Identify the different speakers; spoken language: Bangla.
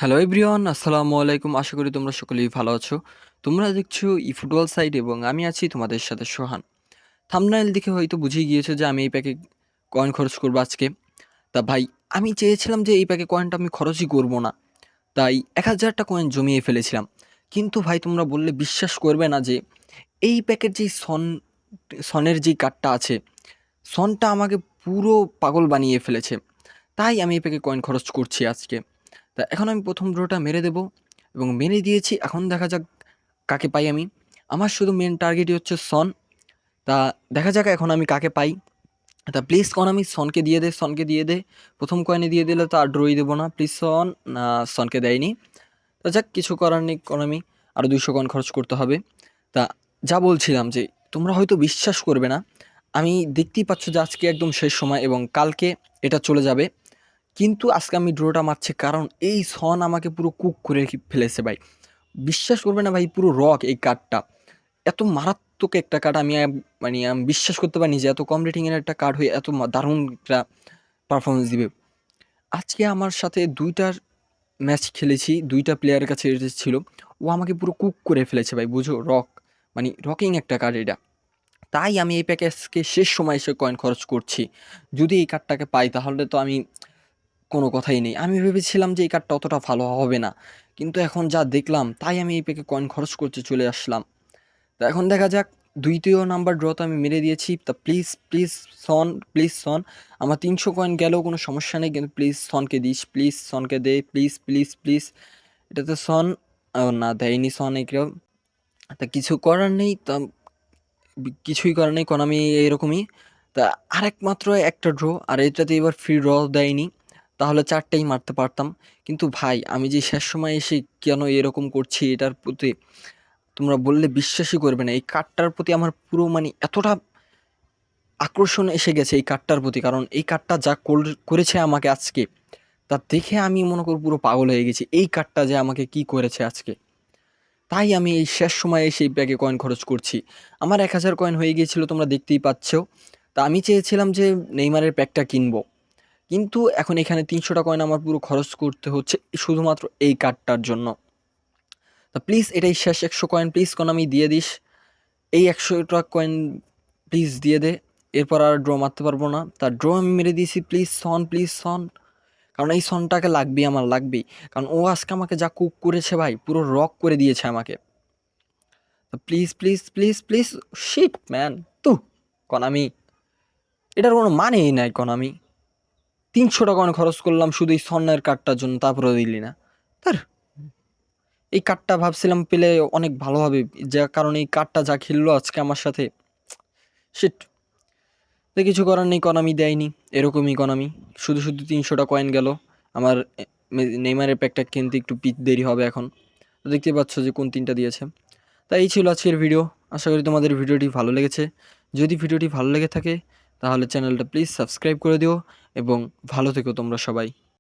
Speaker 1: হ্যালো এভরিওয়ান, আসসালামু আলাইকুম। আশা করি তোমরা সকলেই ভালো আছো। তোমরা দেখছো ফুটবল সাইট এবং আমি আছি তোমাদের সাথে সোহান। থাম্বনেইল দেখে হয়তো বুঝেই গিয়েছো যে আমি এই প্যাকে কয়েন খরচ করবো আজকে। তা ভাই, আমি চেয়েছিলাম যে এই প্যাকে কয়েনটা আমি খরচই করব না, তাই 1000টা কয়েন জমিয়ে ফেলেছিলাম। কিন্তু ভাই, তোমরা বললে বিশ্বাস করবে না যে এই প্যাকের যেই সনের যেই কার্ডটা আছে, সনটা আমাকে পুরো পাগল বানিয়ে ফেলেছে। তাই আমি এই প্যাকে কয়েন খরচ করছি আজকে। তা এখন আমি প্রথম ড্রটা মেরে দেবো এবং মেরে দিয়েছি। এখন দেখা যাক কাকে পাই আমি। আমার শুধু মেন টার্গেটই হচ্ছে সন। তা দেখা যাক এখন আমি কাকে পাই। তা প্লিজ কন, আমি সনকে দিয়ে দে, সনকে দিয়ে দে। প্রথম কয়েনে দিয়ে দিলে তো আর ড্রই দেবো না। প্লিজ সন। না, সনকে দেয়নি। তা যাক, কিছু করার নেই। কোন আমি আরও 200 কয়েন খরচ করতে হবে। তা যা বলছিলাম যে তোমরা হয়তো বিশ্বাস করবে না, আমি দেখতেই পাচ্ছ যে আজকে একদম শেষ সময় এবং কালকে এটা চলে যাবে। কিন্তু আজকে আমি ড্রটা মারছি কারণ এই সন আমাকে পুরো কুক করে ফেলেছে ভাই। বিশ্বাস করবে না ভাই, পুরো রক এই কার্ডটা। এত মারাত্মক একটা কার্ড, আমি বিশ্বাস করতে পারিনি যে এত কম রেটিংয়ের একটা কার্ড হয়ে এত দারুণ একটা পারফরমেন্স দিবে। আজকে আমার সাথে 2টা ম্যাচ খেলেছি, 2টা প্লেয়ারের কাছে এটা ছিল। ও আমাকে পুরো কুক করে ফেলেছে ভাই, বুঝো? রক মানে রকিং একটা কার্ড এটা। তাই আমি এই প্যাকেজকে শেষ সময় এসে কয়েন খরচ করছি। যদি এই কার্ডটাকে পাই তাহলে তো আমি কোনো কথাই নেই। আমি ভেবেছিলাম যে এই কার্ডটা অতটা ভালো হবে না। কিন্তু এখন যা দেখলাম তাই আমি এই প্যাকে কয়েন খরচ করতে চলে আসলাম। তো এখন দেখা যাক, 2য় নাম্বার ড্র তো আমি মেরে দিয়েছি। তা please, please son, please son. আমার 300 কয়েন গেলেও কোনো সমস্যা নেই, কিন্তু প্লিজ সনকে দিস, প্লিজ সনকে দে, প্লিজ, প্লিজ, প্লিজ। এটাতে সন না, দেয়নি সন এগুলো। তা কিছু করার নেই। তা কিছুই করার নেই, কারণ আমি এরকমই। তা আরেক মাত্র একটা ড্র, আর এটাতে এবার ফ্রি ড্র দেয়নি, তাহলে 4টেই মারতে পারতাম। কিন্তু ভাই, আমি যে শেষ সময় এসে কেন এরকম করছি এটার প্রতি তোমরা বললে বিশ্বাসই করবে না। এই কার্ডটার প্রতি আমার পুরো এতটা আকর্ষণ এসে গেছে এই কার্ডটার প্রতি, কারণ এই কার্ডটা যা করেছে আমাকে আজকে, তা দেখে আমি মনে করি পুরো পাগল হয়ে গেছি। এই কার্ডটা যে আমাকে কি করেছে আজকে, তাই আমি এই শেষ সময়ে সেই ব্যাগে কয়েন খরচ করছি। আমার 1000 কয়েন হয়ে গিয়েছিল, তোমরা দেখতেই পাচ্ছ। তা আমি চেয়েছিলাম যে নেইমারের প্যাকটা কিনবো, কিন্তু এখন এখানে 300টা কয়েন আমার পুরো খরচ করতে হচ্ছে শুধুমাত্র এই কার্ডটার জন্য। তা প্লিজ এটাই শেষ 100 কয়েন, প্লিজ আমি দিয়ে দিস। এই 100টা কয়েন প্লিজ দিয়ে দে। এরপর আর ড্র মারতে পারবো না। তা ড্র আমি মেরে দিয়েছি। প্লিজ সন, প্লিজ সন। কারণ এই সনটাকে লাগবেই, আমার লাগবেই। কারণ ও আজকে আমাকে যা কুক করেছে ভাই, পুরো রক করে দিয়েছে আমাকে। Please, please, please, please. Shit man. তু কনামি, এটার কোনো মানেই নাই। কনামি 300 টাকা খরচ করলাম শুধু এই স্বর্ণের কার্ডটার জন্য, তারপরেও দিলি না। তার এই কার্ডটা ভাবছিলাম পেলে অনেক ভালো হবে, যে কারণে এই কার্ডটা যা খেললো আজকে আমার সাথে। শিট। তো কিছু করার নেই, কনামি দেয়নি। এরকমই কনামি। শুধু শুধু 300টা কয়েন গেল আমার। নেইমারের প্যাকটা কিনতে একটু দেরি হবে এখন। তো দেখতে পাচ্ছ যে কোন 3টা দিয়েছে। তাই এই ছিল আজকের ভিডিও। আশা করি তোমাদের ভিডিওটি ভালো লেগেছে। যদি ভিডিওটি ভালো লেগে থাকে তাহলে চ্যানেলটা প্লিজ সাবস্ক্রাইব করে দিও এবং ভালো থেকো তোমরা সবাই।